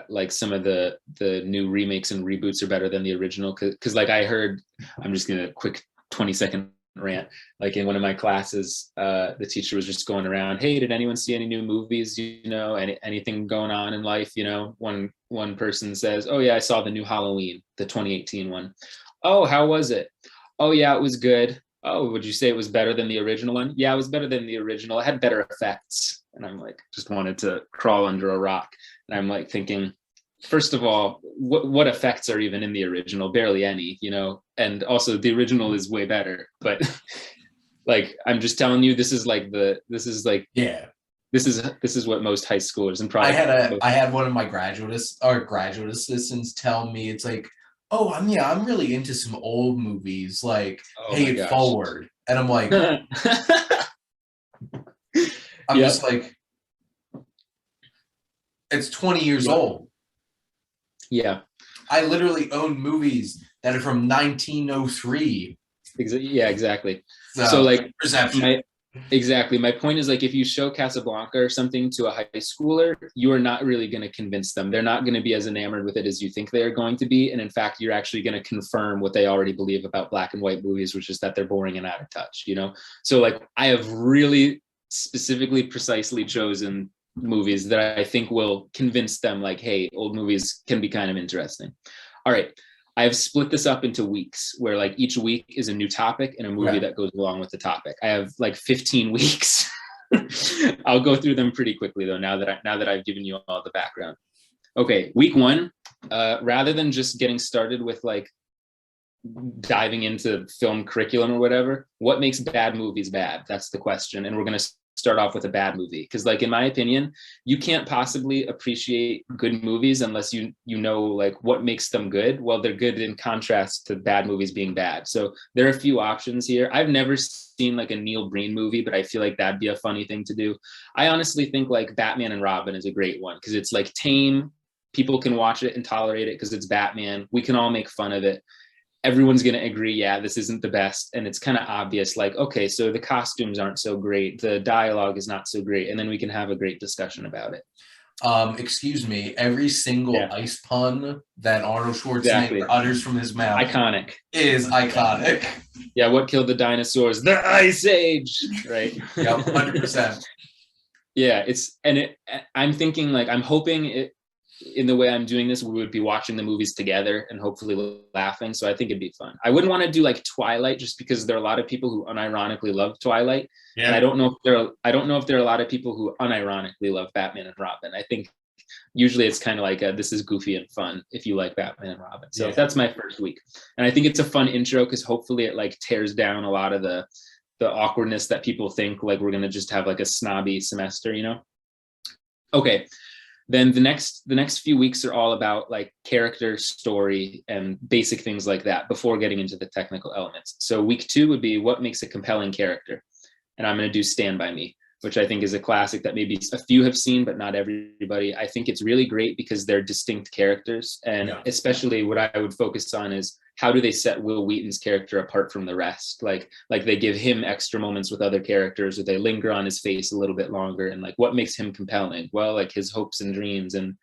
like some of the new remakes and reboots are better than the original. Because like I heard, I'm just going to quick 20-second rant, like in one of my classes, the teacher was just going around, hey, did anyone see any new movies, you know, anything going on in life, you know? One person says, oh yeah, I saw the new Halloween, the 2018 one. Oh, how was it? Oh yeah, it was good. Oh, would you say it was better than the original one? Yeah, it was better than the original. It had better effects. And I'm like, just wanted to crawl under a rock. And I'm like thinking, first of all, what effects are even in the original? Barely any, you know? And also the original is way better, but like, I'm just telling you, this is what most high schoolers and probably I had one of my graduate assistants tell me, it's like, oh, I'm really into some old movies, like Pay It Forward. And I'm like, just like, it's 20 years old. Yeah. I literally own movies that are from 1903. Yeah, exactly. So like perception. Exactly. My point is, like, if you show Casablanca or something to a high schooler, you are not really going to convince them. They're not going to be as enamored with it as you think they are going to be. And in fact, you're actually going to confirm what they already believe about black and white movies, which is that they're boring and out of touch, you know? So like, I have really specifically, precisely chosen movies that I think will convince them, like, hey, old movies can be kind of interesting. All right. I have split this up into weeks where like each week is a new topic and a movie that goes along with the topic. I have like 15 weeks. I'll go through them pretty quickly though, now that I've given you all the background. Okay, week 1, rather than just getting started with like diving into film curriculum or whatever, what makes bad movies bad? That's the question. And we're going to start off with a bad movie, because like in my opinion, you can't possibly appreciate good movies unless you know like what makes them good. Well, they're good in contrast to bad movies being bad. So there are a few options here. I've never seen like a Neil Breen movie, but I feel like that'd be a funny thing to do. I honestly think like Batman and Robin is a great one because it's like tame. People can watch it and tolerate it because it's Batman. We can all make fun of it. Everyone's going to agree, yeah, this isn't the best. And it's kind of obvious, like, okay, so the costumes aren't so great. The dialogue is not so great. And then we can have a great discussion about it. Excuse me, every single ice pun that Arnold Schwarzenegger utters from his mouth is iconic. Yeah, what killed the dinosaurs? The Ice Age, right? Yep, 100%. Yeah, I'm thinking, like, I'm hoping it, in the way I'm doing this, we would be watching the movies together and hopefully laughing. So I think it'd be fun. I wouldn't want to do like Twilight just because there are a lot of people who unironically love Twilight. Yeah. And I don't know if there are a lot of people who unironically love Batman and Robin. I think usually it's kind of like this is goofy and fun if you like Batman and Robin. So that's my first week. And I think it's a fun intro because hopefully it like tears down a lot of the awkwardness that people think like we're going to just have like a snobby semester, you know? Okay. Then the next few weeks are all about like character, story, and basic things like that before getting into the technical elements. So week 2 would be what makes a compelling character. And I'm going to do Stand By Me, which I think is a classic that maybe a few have seen, but not everybody. I think it's really great because they're distinct characters. And especially what I would focus on is how do they set Will Wheaton's character apart from the rest? Like they give him extra moments with other characters, or they linger on his face a little bit longer. And like, what makes him compelling? Well, like his hopes and dreams and,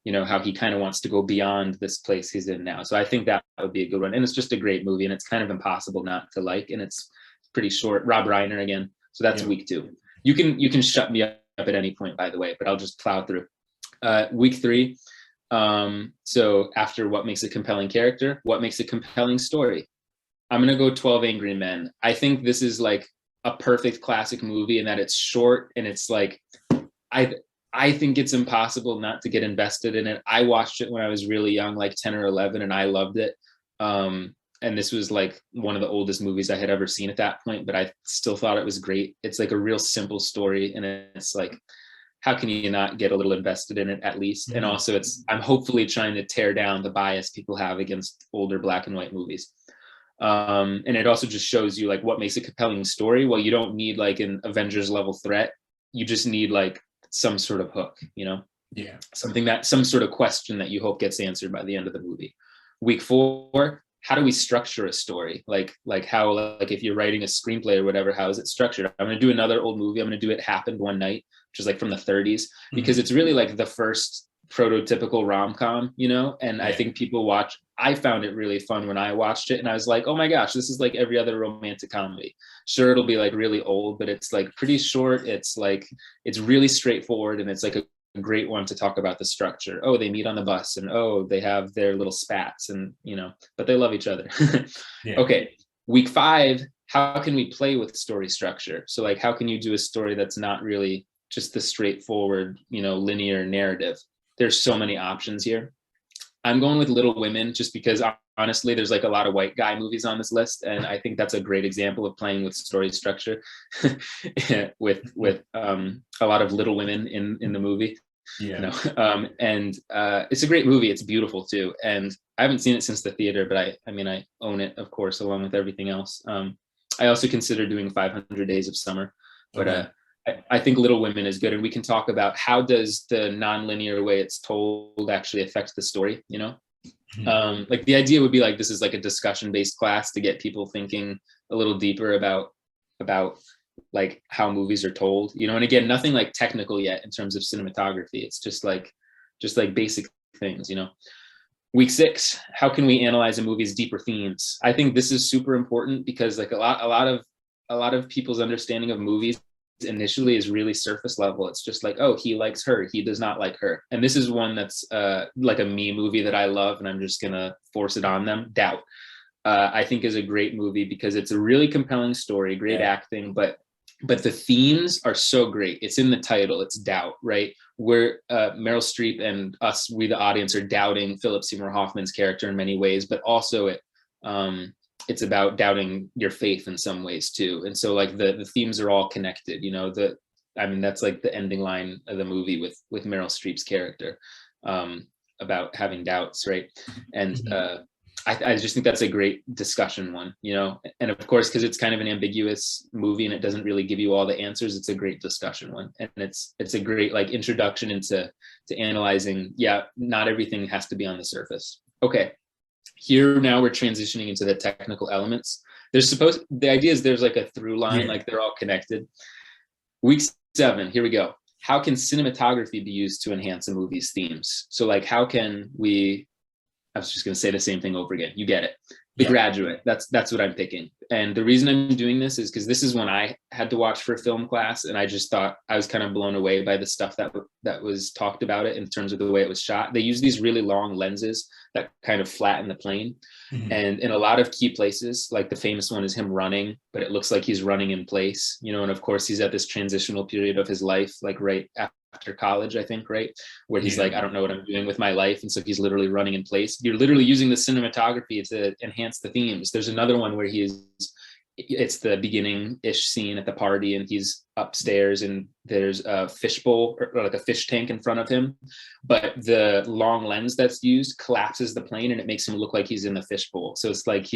you know, how he kind of wants to go beyond this place he's in now. So I think that would be a good one. And it's just a great movie and it's kind of impossible not to like, and it's pretty short. Rob Reiner again. So that's week 2. You can shut me up at any point, by the way, but I'll just plow through. Week 3, So after what makes a compelling character, what makes a compelling story? I'm gonna go 12 Angry Men. I think this is like a perfect classic movie in that it's short and it's like I I think it's impossible not to get invested in it. I watched it when I was really young, like 10 or 11, and I loved it. And this was like one of the oldest movies I had ever seen at that point, but I still thought it was great. It's like a real simple story, and it's like, how can you not get a little invested in it at least? And also I'm hopefully trying to tear down the bias people have against older black and white movies. And it also just shows you like what makes a compelling story. Well, you don't need like an Avengers level threat. You just need like some sort of hook, you know? Yeah. Some sort of question that you hope gets answered by the end of the movie. Week 4, how do we structure a story? Like how, like if you're writing a screenplay or whatever, how is it structured? I'm going to do another old movie. I'm going to do It Happened One Night, which is like from the 30s, because it's really like the first prototypical rom-com, you know? And I think I found it really fun when I watched it, and I was like, oh my gosh, this is like every other romantic comedy. Sure, it'll be like really old, but it's like pretty short. It's like, it's really straightforward, and it's like a great one to talk about the structure. Oh, they meet on the bus, and oh, they have their little spats, and you know, but they love each other. Okay, week 5, how can we play with story structure? So like, how can you do a story that's not really just the straightforward, you know, linear narrative? There's so many options here. I'm going with Little Women just because honestly, there's like a lot of white guy movies on this list, and I think that's a great example of playing with story structure with a lot of little women in the movie. You know? And it's a great movie. It's beautiful too, and I haven't seen it since the theater, but I mean I own it, of course, along with everything else. I also consider doing 500 Days of Summer, but I think Little Women is good, and we can talk about how does the non-linear way it's told actually affect the story, you know? Like the idea would be like, this is like a discussion-based class to get people thinking a little deeper about like how movies are told, you know? And again, nothing like technical yet in terms of cinematography. It's just like basic things, you know? Week 6, how can we analyze a movie's deeper themes? I think this is super important because like a lot of people's understanding of movies initially is really surface level. It's just like, oh, he likes her, he does not like her. And this is one that's like a me movie that I love, and I'm just gonna force it on them. Doubt, I think, is a great movie because it's a really compelling story, great acting, but the themes are so great. It's in the title, it's doubt, right? Where Meryl Streep and us, we the audience, are doubting Philip Seymour Hoffman's character in many ways, but also it's about doubting your faith in some ways too. And so like the themes are all connected, you know, I mean, that's like the ending line of the movie with Meryl Streep's character, about having doubts, right? And I just think that's a great discussion one, you know? And of course, because it's kind of an ambiguous movie and it doesn't really give you all the answers, it's a great discussion one. And it's a great like introduction into analyzing, not everything has to be on the surface. Okay. Here now we're transitioning into the technical elements. The idea is there's like a through line, like they're all connected. Week 7, here we go. How can cinematography be used to enhance a movie's themes? So like, how can we, I was just going to say the same thing over again. You get it. The Graduate. That's what I'm picking. And the reason I'm doing this is because this is one I had to watch for film class, and I just thought I was kind of blown away by the stuff that was talked about it in terms of the way it was shot. They use these really long lenses that kind of flatten the plane, and in a lot of key places, like the famous one is him running, but it looks like he's running in place, you know. And of course, he's at this transitional period of his life, like right after college, I think, right? Where he's like, I don't know what I'm doing with my life. And so he's literally running in place. You're literally using the cinematography to enhance the themes. There's another one where it's the beginning-ish scene at the party, and he's upstairs and there's a fishbowl or like a fish tank in front of him. But the long lens that's used collapses the plane and it makes him look like he's in the fishbowl. So it's like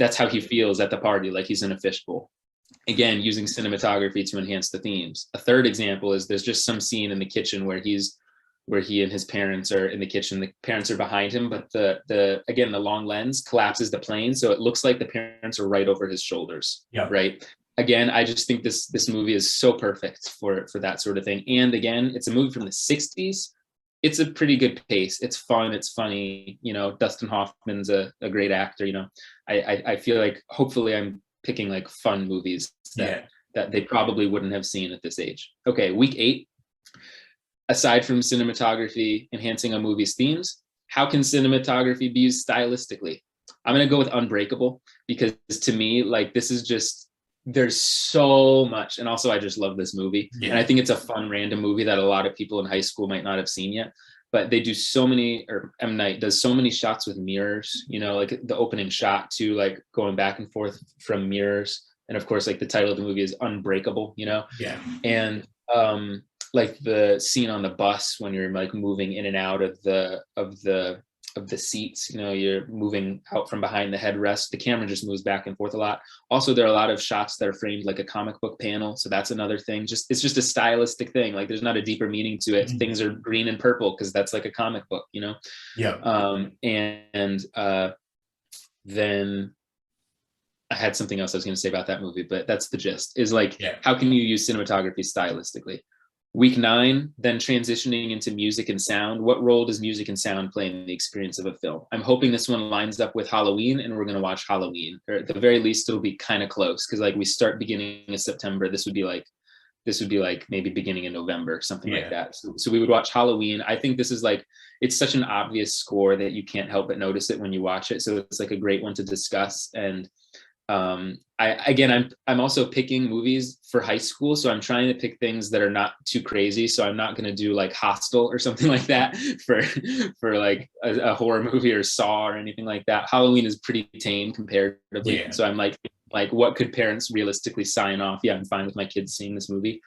that's how he feels at the party, like he's in a fishbowl. Again, using cinematography to enhance the themes. A third example is there's just some scene in the kitchen where he and his parents are in the kitchen. The parents are behind him, but the long lens collapses the plane, so it looks like the parents are right over his shoulders. Right. Again, I just think this movie is so perfect for that sort of thing. And again, it's a movie from the 60s. It's a pretty good pace. It's fun. It's funny. You know, Dustin Hoffman's a great actor. You know, I feel like hopefully I'm picking like fun movies that they probably wouldn't have seen at this age. Okay, week 8. aside from cinematography enhancing a movie's themes, how can cinematography be used stylistically? I'm going to go with Unbreakable, because to me, like, this is just, there's so much. And also, I just love this movie. Yeah. And I think it's a fun, random movie that a lot of people in high school might not have seen yet. But they do so many, or M. Night does so many shots with mirrors, you know, like the opening shot too, like going back and forth from mirrors. And of course, like the title of the movie is Unbreakable, you know? Yeah. And like the scene on the bus when you're like moving in and out of the seats, you know, you're moving out from behind the headrest, the camera just moves back and forth a lot. Also, there are a lot of shots that are framed like a comic book panel, so that's another thing. Just, it's just a stylistic thing, like there's not a deeper meaning to it. Things are green and purple because that's like a comic book, you know. Then I had something else I was going to say about that movie, but that's the gist, is like, how can you use cinematography stylistically? Week 9, then transitioning into music and sound. What role does music and sound play in the experience of a film? I'm hoping this one lines up with Halloween, and we're going to watch Halloween, or at the very least, it'll be kind of close, because like we start beginning of September. This would be like maybe beginning of November, something like that. So we would watch Halloween. I think this is like, it's such an obvious score that you can't help but notice it when you watch it. So it's like a great one to discuss. And I'm also picking movies for high school, so I'm trying to pick things that are not too crazy. So I'm not going to do like Hostel or something like that for like a horror movie, or Saw or anything like that. Halloween is pretty tame comparatively. So I'm like what could parents realistically sign off? Yeah, I'm fine with my kids seeing this movie.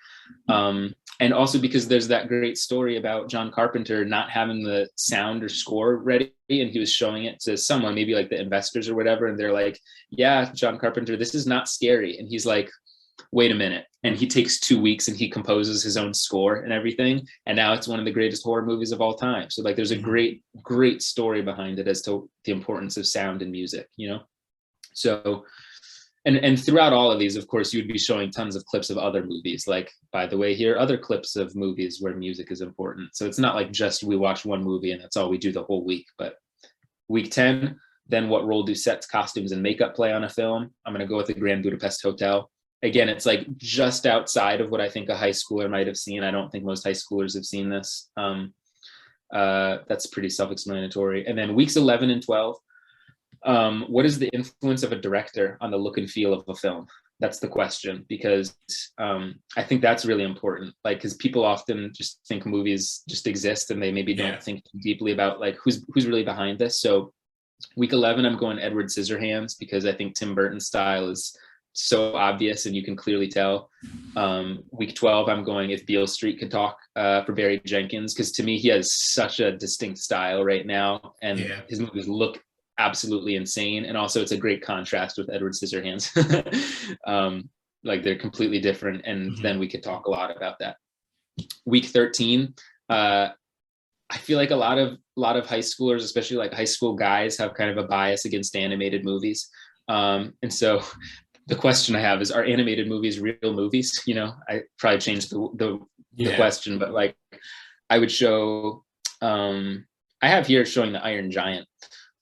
And also because there's that great story about John Carpenter not having the sound or score ready, and he was showing it to someone, maybe like the investors or whatever, and they're like, yeah, John Carpenter, this is not scary. And he's like, wait a minute. And he takes 2 weeks and he composes his own score and everything, and now it's one of the greatest horror movies of all time. So like there's a great story behind it as to the importance of sound and music, you know. So and throughout all of these, of course, you'd be showing tons of clips of other movies. Like, by the way, here are other clips of movies where music is important. So it's not like just we watch one movie and that's all we do the whole week. But week 10, then what role do sets, costumes, and makeup play on a film? I'm going to go with the Grand Budapest Hotel. Again, it's like just outside of what I think a high schooler might have seen. I don't think most high schoolers have seen this. That's pretty self-explanatory. And then weeks 11 and 12, what is the influence of a director on the look and feel of a film? That's the question, because I think that's really important. Like, because people often just think movies just exist and they maybe don't think too deeply about like who's really behind this. So week 11, I'm going Edward Scissorhands, because I think Tim Burton's style is so obvious and you can clearly tell. Week 12, I'm going If Beale Street Could Talk, for Barry Jenkins, because to me he has such a distinct style right now, and his movies look absolutely insane. And also it's a great contrast with Edward Scissorhands. Like they're completely different, and then we could talk a lot about that. Week 13, I feel like a lot of high schoolers, especially like high school guys, have kind of a bias against animated movies. And so the question I have is, are animated movies real movies? You know, I probably changed the question, but like I would show, I have here showing the Iron Giant.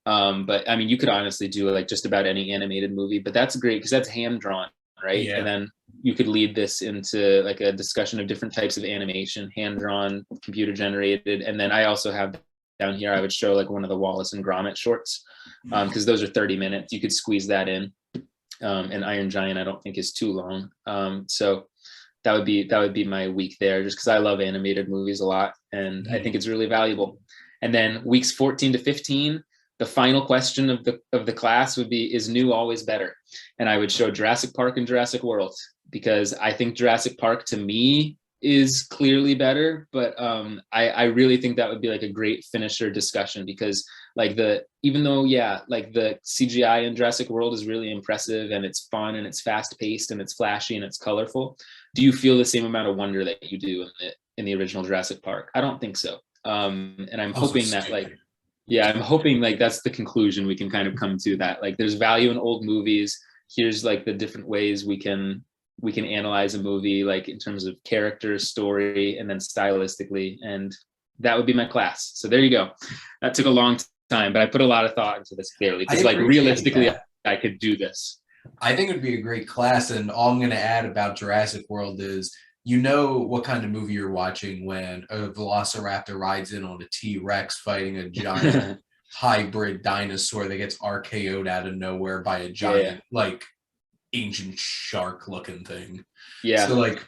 But I mean, you could honestly do like just about any animated movie, but that's great because that's hand drawn, right? And then you could lead this into like a discussion of different types of animation, hand drawn, computer generated. And then I also have down here, I would show like one of the Wallace and Gromit shorts, because those are 30 minutes. You could squeeze that in. And Iron Giant, I don't think is too long. So that would be my week there, just because I love animated movies a lot, and I think it's really valuable. And then weeks 14 to 15, the final question of the class would be, is new always better? And I would show Jurassic Park and Jurassic World, because I think Jurassic Park to me is clearly better, but I really think that would be like a great finisher discussion, because like even though like the CGI in Jurassic World is really impressive and it's fun and it's fast paced and it's flashy and it's colorful, do you feel the same amount of wonder that you do in the original Jurassic Park? I don't think so. And I'm hoping that I'm hoping like that's the conclusion we can kind of come to, that like there's value in old movies. Here's like the different ways we can analyze a movie, like in terms of character, story, and then stylistically. And that would be my class. So there you go. That took a long time, but I put a lot of thought into this, clearly, because like realistically I could do this. I think it would be a great class. And all I'm going to add about Jurassic World is you know what kind of movie you're watching when a velociraptor rides in on a T-Rex fighting a giant hybrid dinosaur that gets RKO'd out of nowhere by a Yeah. giant, like, ancient shark looking thing. Yeah. So, like,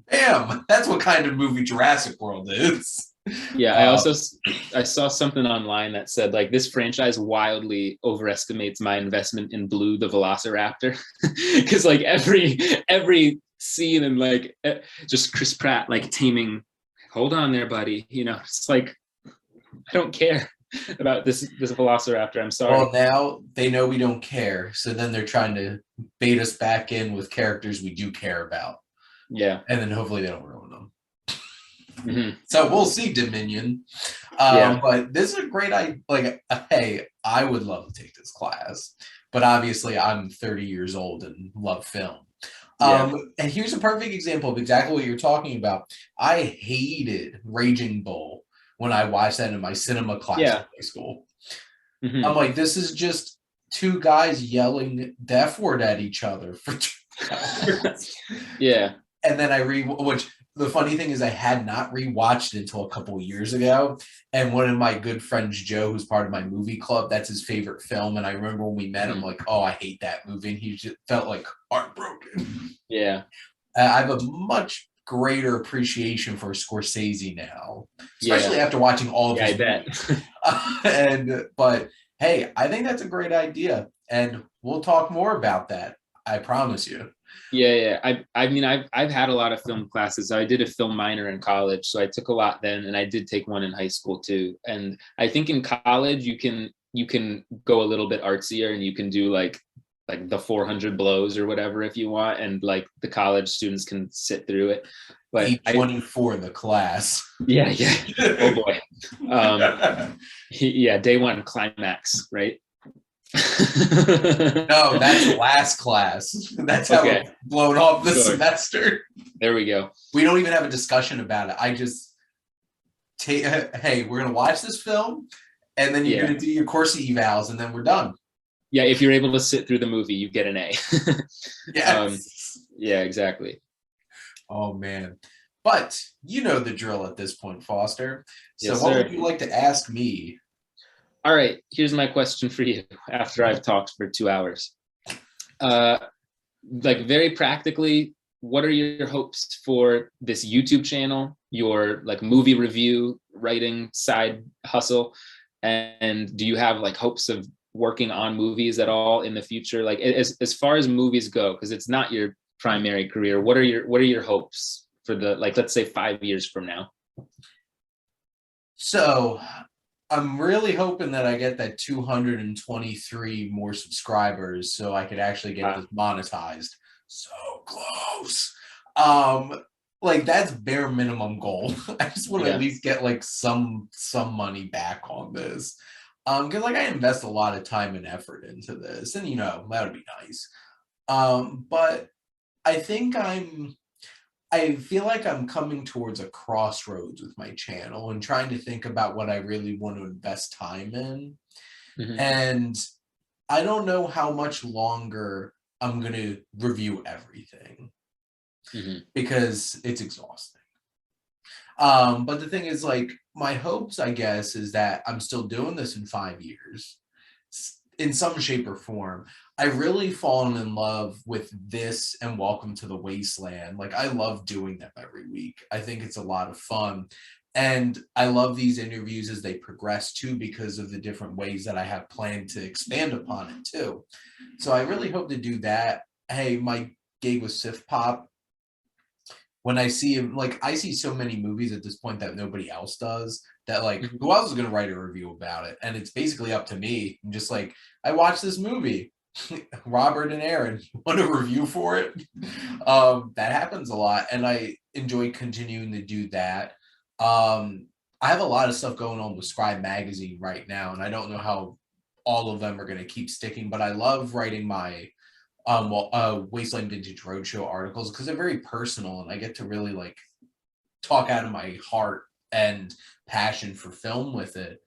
bam, that's what kind of movie Jurassic World is. Yeah, I saw something online that said like this franchise wildly overestimates my investment in Blue the Velociraptor because like every scene and like just Chris Pratt like taming, hold on there, buddy. You know, it's like I don't care about this Velociraptor. I'm sorry. Well, now they know we don't care, so then they're trying to bait us back in with characters we do care about. Yeah. And then hopefully they don't ruin them. Mm-hmm. So we'll see, Dominion. Yeah. But this is a great idea. Like, hey, I would love to take this class, but obviously I'm 30 years old and love film. Yeah. And here's a perfect example of exactly what you're talking about. I hated Raging Bull when I watched that in my cinema class in high school. Mm-hmm. I'm like, this is just two guys yelling the F word at each other for 2 hours. Yeah. And then which the funny thing is I had not rewatched it until a couple of years ago. And one of my good friends, Joe, who's part of my movie club, that's his favorite film. And I remember when we met, I'm like, oh, I hate that movie. And he just felt like heartbroken. Yeah. I have a much greater appreciation for Scorsese now, especially after watching all of his movies. But hey, I think that's a great idea. And we'll talk more about that. I promise you. Yeah. I mean, I've had a lot of film classes. I did a film minor in college, so I took a lot then, and I did take one in high school too. And I think in college you can go a little bit artsier, and you can do like the 400 blows or whatever if you want, and like the college students can sit through it. But 824 the class. Yeah. Oh boy. Yeah, day one climax, right? No, that's last class. That's how it's blown off this semester. There we go. We don't even have a discussion about it. I just hey, we're gonna watch this film, and then you're gonna do your course evals, and then we're done. Yeah, if you're able to sit through the movie, you get an A. Yes. Yeah, exactly. Oh man. But you know the drill at this point, Foster. So Yes, what sir. would you like to ask me? All right, here's my question for you after I've talked for 2 hours. Like very practically, what are your hopes for this YouTube channel, your like movie review writing side hustle? And do you have like hopes of working on movies at all in the future? Like as far as movies go, because it's not your primary career, what are your hopes for the, like, let's say 5 years from now? So I'm really hoping that I get that 223 more subscribers so I could actually get this monetized. So close. Like that's bare minimum goal. I just want to at least get like some money back on this. Because like I invest a lot of time and effort into this, and you know, that would be nice. But I think I feel like I'm coming towards a crossroads with my channel and trying to think about what I really want to invest time in. Mm-hmm. And I don't know how much longer I'm going to review everything because it's exhausting. But the thing is, like, my hopes, I guess, is that I'm still doing this in 5 years in some shape or form. I've really fallen in love with this and Welcome to the Wasteland. Like, I love doing them every week. I think it's a lot of fun. And I love these interviews as they progress too, because of the different ways that I have planned to expand upon it too. So I really hope to do that. Hey, my gig with SiftPop, when I see him, like, I see so many movies at this point that nobody else does, that like, who else is going to write a review about it? And it's basically up to me. I'm just like, I watched this movie. Robert and Aaron, you want a review for it? That happens a lot, and I enjoy continuing to do that. I have a lot of stuff going on with Scribe Magazine right now, and I don't know how all of them are going to keep sticking, but I love writing my Wasteland Vintage Roadshow articles because they're very personal, and I get to really like talk out of my heart and passion for film with it.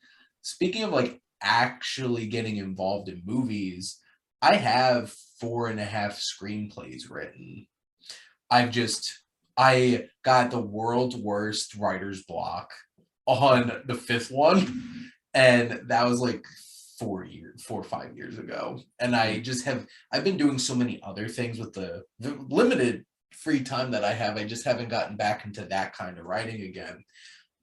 Speaking of like actually getting involved in movies, I have 4.5 screenplays written. I've just I got the world's worst writer's block on the 5th one, and that was like 4 or 5 years ago. And I've been doing so many other things with the limited free time that I have. I just haven't gotten back into that kind of writing again.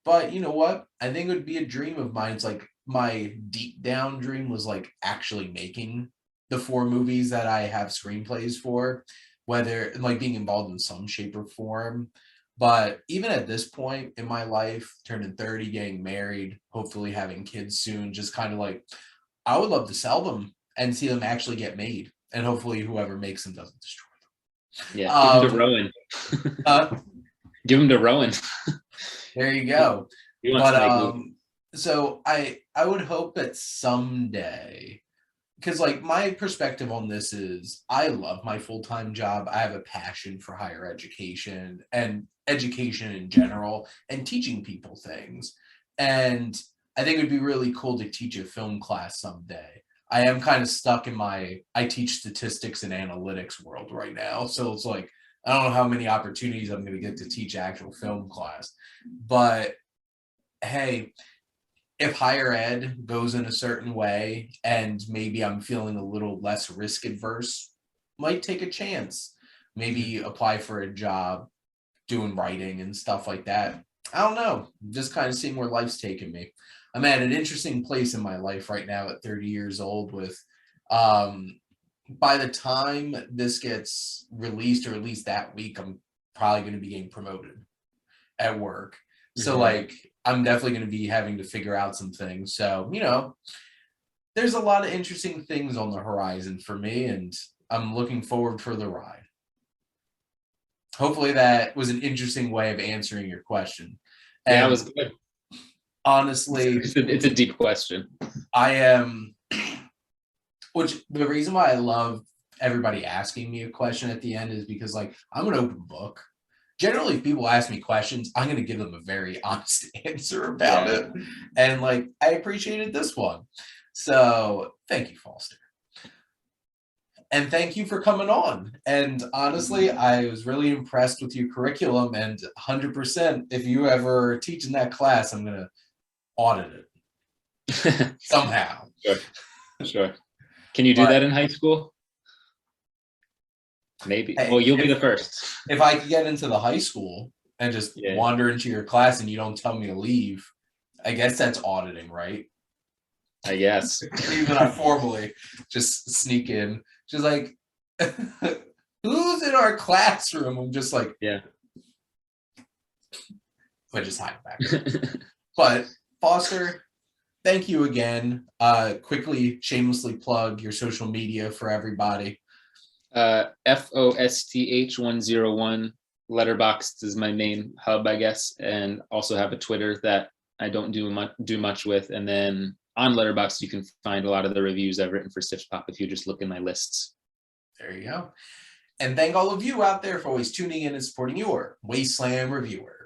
But you know what? I think it would be a dream of mine. It's like my deep down dream was like actually making the 4 movies that I have screenplays for, whether like being involved in some shape or form. But even at this point in my life, turning 30, getting married, hopefully having kids soon, just kind of like, I would love to sell them and see them actually get made. And hopefully whoever makes them doesn't destroy them. Yeah, give them to Rowan. Give them to Rowan. There you go. He wants to make But movies. so I would hope that someday, because like my perspective on this is I love my full-time job. I have a passion for higher education and education in general and teaching people things. And I think it'd be really cool to teach a film class someday. I am kind of stuck in I teach statistics and analytics world right now. So it's like, I don't know how many opportunities I'm going to get to teach actual film class. But hey, if higher ed goes in a certain way and maybe I'm feeling a little less risk adverse, might take a chance. Maybe apply for a job doing writing and stuff like that. I don't know. Just kind of seeing where life's taking me. I'm at an interesting place in my life right now at 30 years old with by the time this gets released, or at least that week, I'm probably going to be getting promoted at work. So like I'm definitely going to be having to figure out some things. So, there's a lot of interesting things on the horizon for me, and I'm looking forward for the ride. Hopefully that was an interesting way of answering your question. And yeah, it was good. Honestly, it's a deep question. I am, which the reason why I love everybody asking me a question at the end is because like I'm an open book. Generally, if people ask me questions, I'm going to give them a very honest answer about it. And like, I appreciated this one. So thank you, Foster. And thank you for coming on. And honestly, I was really impressed with your curriculum, and 100%, if you ever teach in that class, I'm going to audit it somehow. Sure. Can you do that in high school? Maybe. Hey, well, you'll be the first. If I could get into the high school and just wander into your class and you don't tell me to leave, I guess that's auditing, right? I guess. Even not formally, just sneak in. Just like, who's in our classroom? I'm just like, yeah. I just hide back. But Foster, thank you again. Quickly, shamelessly plug your social media for everybody. FOSTH101 Letterboxd is my main hub, I guess, and also have a Twitter that I don't do much with. And then on Letterboxd, you can find a lot of the reviews I've written for SiftPop if you just look in my lists. There you go. And thank all of you out there for always tuning in and supporting your Wasteland Reviewer.